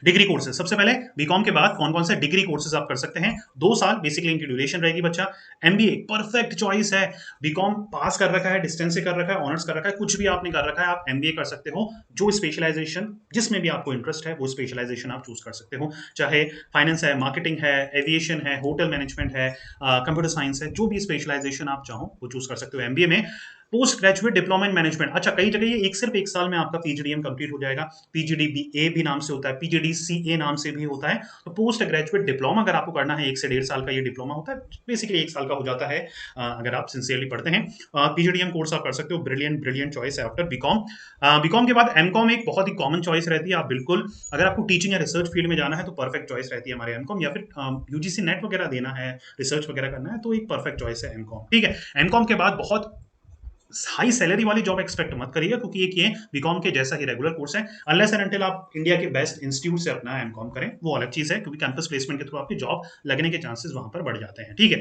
Degree courses, सबसे पहले BCom के बाद कौन कौन से डिग्री कोर्सेज आप कर सकते हैं, 2 साल बेसिकली इनकी ड्यूरेशन रहेगी बच्चा। एमबीए परफेक्ट चॉइस है, बीकॉम पास कर रखा है, डिस्टेंस से कर रखा है, ऑनर्स कर रखा है, कुछ भी आपने कर रखा है, आप एमबीए कर सकते हो। जो स्पेशलाइजेशन जिसमें भी आपको इंटरेस्ट है वो स्पेशलाइजेशन आप चूज कर सकते हो, चाहे फाइनेंस है, मार्केटिंग है, एविएशन है, होटल मैनेजमेंट है, कंप्यूटर साइंस है, जो भी स्पेशलाइजेशन आप चाहो वो चूज कर सकते हो एमबीए में। Post graduate diploma in management, अच्छा कई जगह ये सिर्फ 1 साल में आपका पीजीडीएम कंप्लीट हो जाएगा, पीजीडीबीए भी नाम से होता है, पीजीडीसीए नाम से भी होता है। तो पोस्ट ग्रेजुएट डिप्लोमा अगर आपको करना है, 1 से 1.5 साल का ये डिप्लोमा होता है, बेसिकली 1 साल का हो जाता है अगर आप सिंसियरली पढ़ते हैं। पीजीडीएम कोर्स आप कर सकते हो, ब्रिलियंट ब्रिलियंट चॉइस है आफ्टर बीकॉम। बीकॉम के बाद एमकॉम एक बहुत ही कॉमन चॉइस रहती है, आप बिल्कुल अगर आपको टीचिंग या रिसर्च फील्ड में जाना है तो परफेक्ट चॉइस रहती है हमारे एमकॉम, या फिर यूजीसी नेट वगैरह देना है, रिसर्च वगैरह करना है तो एक परफेक्ट चॉइस है एमकॉम। ठीक है, एमकॉम के बाद बहुत हाई सैलरी वाली जॉब एक्सपेक्ट मत करिएगा, क्योंकि एक ये बीकॉम के जैसा ही रेगुलर कोर्स है, अनलेस एंड अनटिल आप इंडिया के बेस्ट इंस्टीट्यूट से अपना एमकॉम करें, वो अलग चीज है, क्योंकि कैंपस प्लेसमेंट के थ्रू आपकी जॉब लगने के चांसेस वहां पर बढ़ जाते हैं। ठीक है,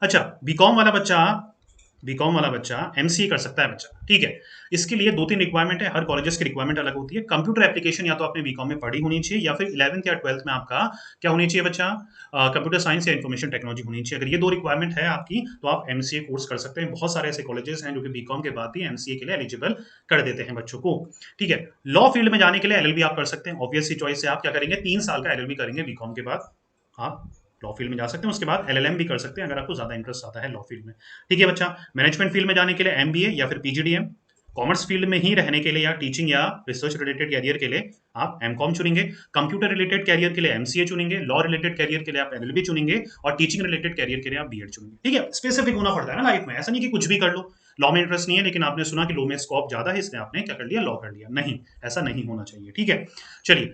अच्छा बीकॉम वाला बच्चा एमसीए कर सकता है बच्चा। ठीक है, इसके लिए 2-3 रिक्वायरमेंट है, हर कॉलेजेस की रिक्वायरमेंट अलग होती है। कंप्यूटर एप्लीकेशन या तो आपने बीकॉम में पढ़ी होनी चाहिए, या फिर 11th या 12th में आपका क्या होनी चाहिए बच्चा, कंप्यूटर साइंस या इन्फॉर्मेशन टेक्नोलॉजी होनी चाहिए। अगर ये 2 रिक्वायरमेंट है आपकी तो आप एमसीए कोर्स कर सकते हैं। बहुत सारे ऐसे कॉलेजेस हैं जो कि बीकॉम के बाद भी एमसीए के लिए एलिजिबल कर देते हैं बच्चों को। ठीक है, लॉ फील्ड में जाने के लिए एलएलबी आप कर सकते हैं, ऑब्वियस सी चॉइस है। आप क्या करेंगे, 3 साल का एलएलबी करेंगे बीकॉम के बाद, आप लॉ फील्ड में जा सकते हैं। उसके बाद एलएलएम भी कर सकते हैं अगर आपको ज्यादा इंटरेस्ट आता है लॉ फील्ड में। ठीक है बच्चा, मैनेजमेंट फील्ड में जाने के लिए एमबीए या फिर पीजीडीएम, कॉमर्स फील्ड में ही रहने के लिए या टीचिंग या रिसर्च रिलेटेड कैरियर के लिए आप एमकॉम चुनेंगे, कंप्यूटर रिलेटेड कैरियर के लिए एमसीए चुनेंगे, लॉ रिलेटेड कैरियर के लिए आप एलएलबी चुनेंगे, और टीचिंग रिलेटेड कैरियर के लिए आप बीएड चुनेंगे। ठीक है, स्पेसिफिक होना पड़ता है ना लाइफ में, ऐसा नहीं कि कुछ भी कर लो। लॉ में इंटरेस्ट नहीं है लेकिन आपने सुना कि लॉ में स्कोप ज्यादा है इसलिए आपने क्या कर लिया, लॉ कर लिया, नहीं, ऐसा नहीं होना चाहिए। ठीक है, चलिए,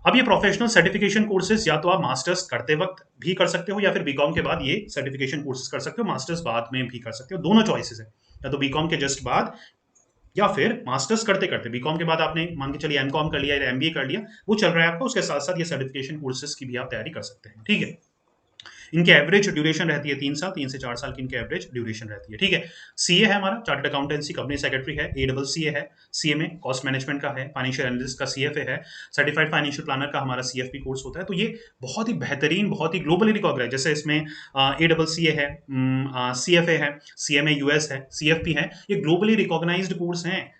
अब ये प्रोफेशनल सर्टिफिकेशन कोर्सेज या तो आप मास्टर्स करते वक्त भी कर सकते हो, या फिर बीकॉम के बाद ये सर्टिफिकेशन कोर्सेज कर सकते हो, मास्टर्स बाद में भी कर सकते हो, दोनों चॉइसेस है। या तो बीकॉम के जस्ट बाद, या फिर मास्टर्स करते करते, बीकॉम के बाद आपने मान के चलिए एमकॉम कर लिया या एमबीए कर लिया, वो चल रहा है आपका, उसके साथ साथ ये सर्टिफिकेशन कोर्सेज की भी आप तैयारी कर सकते हैं। ठीक है, इनकी एवरेज ड्यूरेशन रहती है 3 साल, 3 से 4 साल की इनकी एवरेज ड्यूरेशन रहती है। ठीक है, सीए है हमारा, चार्टर्ड अकाउंटेंसी कंपनी सेक्रेटरी है, ए डबल सीए है, सीए में कॉस्ट मैनेजमेंट का है, फाइनेंशियल एनालिस्ट का सीएफए है, सर्टिफाइड फाइनेंशियल प्लानर का हमारा सीएफपी कोर्स होता है। तो ये बहुत ही बेहतरीन, बहुत ही ग्लोबली रिकॉग्नाइज, जैसे इसमें ए डबल सीए है, सीएफए है, सीएमए यूएस है, सीएफपी है, ये ग्लोबली रिकॉग्नाइज्ड कोर्स हैं।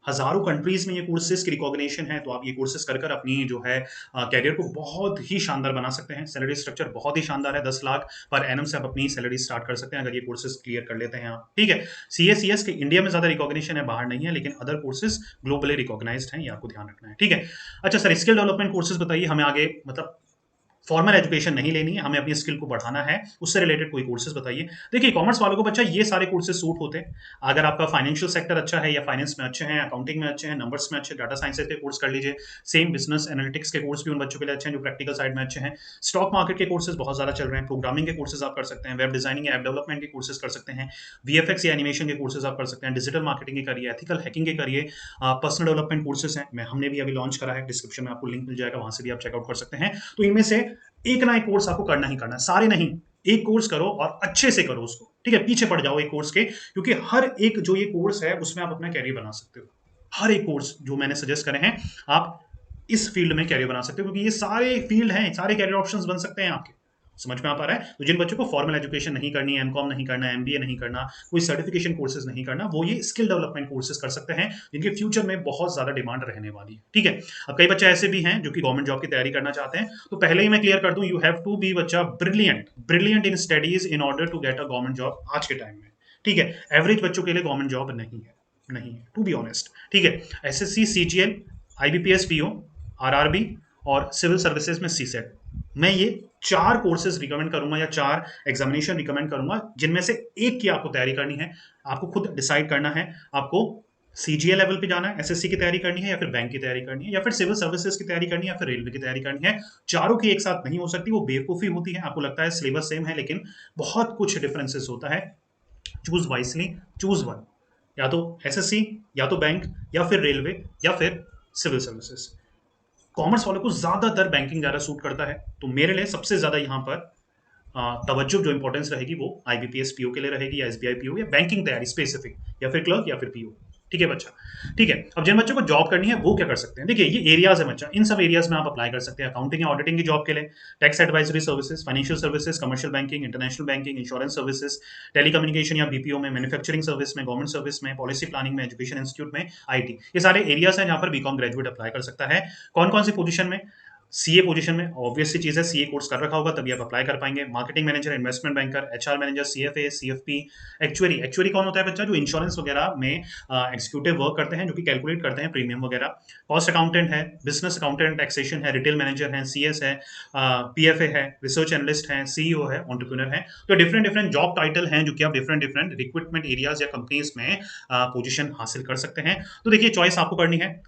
हजारों कंट्रीज में ये कोर्सेज की रिकॉग्निशन है, तो आप ये कोर्सेज कर कर अपनी जो है कैरियर को बहुत ही शानदार बना सकते हैं। सैलरी स्ट्रक्चर बहुत ही शानदार है, 10 लाख पर एनम से आप अपनी सैलरी स्टार्ट कर सकते हैं अगर ये कोर्सेज क्लियर कर लेते हैं आप। ठीक है, सीएसीएस के इंडिया में ज्यादा रिकॉग्निशन है, बाहर नहीं है, लेकिन अदर कोर्सेज ग्लोबली रिकॉग्नाइज्ड हैं, ये आपको ध्यान रखना है। ठीक है, अच्छा सर, स्किल डेवलपमेंट कोर्सेज बताइए, हमें आगे मतलब फॉर्मल एजुकेशन नहीं लेनी है, हमें अपनी स्किल को बढ़ाना है, उससे रिलेटेड कोई कोर्सेज बताइए। देखिए, कॉमर्स वालों को बच्चा ये सारे कोर्सेज सूट होते हैं। अगर आपका फाइनेंशियल सेक्टर अच्छा है, या फाइनेंस में अच्छे हैं, अकाउंटिंग में अच्छे हैं, नंबर्स में अच्छे, डाटा साइंसेज के कोर्स कर लीजिए। सेम बिजनेस एनालिटिक्स के कोर्स भी उन बच्चों के लिए अच्छे हैं जो प्रैक्टिकल साइड में अच्छे हैं। स्टॉक मार्केट के कोर्सेज बहुत ज्यादा चल रहे हैं, प्रोग्रामिंग के कोर्सेज आप कर सकते हैं, वेब डिजाइनिंग या ऐप डेवलपमेंट के कोर्सेज कर सकते हैं, वीएफएक्स या एनिमेशन के कोर्सेज आप कर सकते हैं, डिजिटल मार्केटिंग के करिए, एथिकल हैकिंग के करिए, पर्सनल डेवलपमेंट कोर्सेज हैं, हमने भी अभी लॉन्च करा है, डिस्क्रिप्शन में आपको लिंक मिल जाएगा, वहां से भी आप चेकआउट कर सकते हैं। तो इनमें से एक ना एक कोर्स आपको करना ही करना है, सारे नहीं, एक कोर्स करो और अच्छे से करो उसको। ठीक है, पीछे पड़ जाओ एक कोर्स के, क्योंकि हर एक जो ये कोर्स है उसमें आप अपना कैरियर बना सकते हो। हर एक कोर्स जो मैंने सजेस्ट करे हैं, आप इस फील्ड में कैरियर बना सकते हो, क्योंकि ये सारे फील्ड हैं, सारे कैरियर ऑप्शंस बन सकते हैं आपके। समझ में आ पा रहा है? तो जिन बच्चों को फॉर्मल एजुकेशन नहीं करनी है, एमकॉम नहीं करना, एमबीए नहीं करना, कोई सर्टिफिकेशन कोर्सेज नहीं करना, वो ये स्किल डेवलपमेंट कोर्सेज कर सकते हैं, जिनके फ्यूचर में बहुत ज्यादा डिमांड रहने वाली है। ठीक है, अब कई बच्चे ऐसे भी हैं जो कि गवर्नमेंट जॉब की तैयारी करना चाहते हैं, तो पहले ही मैं क्लियर कर दूं, यू हैव टू बी बच्चा brilliant brilliant in studies in order to get a government job आज के टाइम में। ठीक है, एवरेज बच्चों के लिए गवर्नमेंट जॉब नहीं है, नहीं है, टू बी ऑनेस्ट। ठीक है, SSC, CGL, IBPS, PO, RRB और सिविल सर्विसेज में सीसेट, मैं ये 4 कोर्सेज रिकमेंड करूंगा या 4 एग्जामिनेशन रिकमेंड करूंगा, जिनमें से एक की आपको तैयारी करनी है। आपको खुद डिसाइड करना है, आपको सीजीए लेवल पे जाना है, एसएससी की तैयारी करनी है, या फिर बैंक की तैयारी करनी है, या फिर सिविल सर्विसेज की तैयारी करनी है, या फिर रेलवे की तैयारी करनी है। चारों की एक साथ नहीं हो सकती, वो बेवकूफी होती है। आपको लगता है सिलेबस सेम है, लेकिन बहुत कुछ डिफरेंसेस होता है। चूज वाइसली, चूज वन, या तो एसएससी, या तो बैंक, या फिर रेलवे, या फिर सिविल सर्विसेज। कॉमर्स वालों को ज्यादातर बैंकिंग ज्यादा सूट करता है, तो मेरे लिए सबसे ज्यादा यहाँ पर तवज्जो जो इंपॉर्टेंस रहेगी वो आईबीपीएस पीओ के लिए रहेगी, या एसबीआई पीओ, या बैंकिंग तैयारी स्पेसिफिक, या फिर क्लर्क, या फिर पीओ। ठीक है बच्चा। ठीक है, अब जिन बच्चों को जॉब करनी है वो क्या कर सकते हैं? देखिए ये एरियाज है बच्चा, इन सब एरियाज में आप अप्लाई कर सकते हैं अकाउंटिंग या ऑडिटिंग की जॉब के लिए, tax advisory services, financial services, commercial banking, international banking, insurance services, telecommunication या बीपीओ में, मैन्युफैक्चरिंग सर्विस में, गवर्नमेंट सर्विस में, पॉलिसी प्लानिंग में, एजुकेशन इंस्टीट्यूट में, आईटी, ये सारे एरियाज हैं जहां पर बीकॉम ग्रेजुएट अप्लाई कर सकता है। कौन कौन सी पोजीशन में? सीए पोजीशन में, ऑब्वियस सी चीज है, सीए कोर्स कर रखा होगा तभी आप अप्लाई कर पाएंगे। Marketing manager, investment banker, HR manager, CFA, CFP, actuary. Actuary कौन होता है बच्चा? जो इंश्योरेंस वगैरह में एग्जीक्यूटिव वर्क करते हैं, जो कि कैलकुलेट करते हैं प्रीमियम वगैरह। कॉस्ट अकाउंटेंट है, बिजनेस अकाउंटेंट, टैक्सेशन है, रिटेल मैनेजर है, सीएस है, पीएफए है, रिसर्च एनालिस्ट है, सीईओ है, एंटरप्रेन्योर है। तो डिफरेंट डिफरेंट जॉब टाइटल हैं जो कि आप डिफरेंट डिफरेंट रिक्रूटमेंट एरियाज या कंपनीज में पोजीशन हासिल कर सकते हैं। तो देखिए चॉइस आपको करनी है,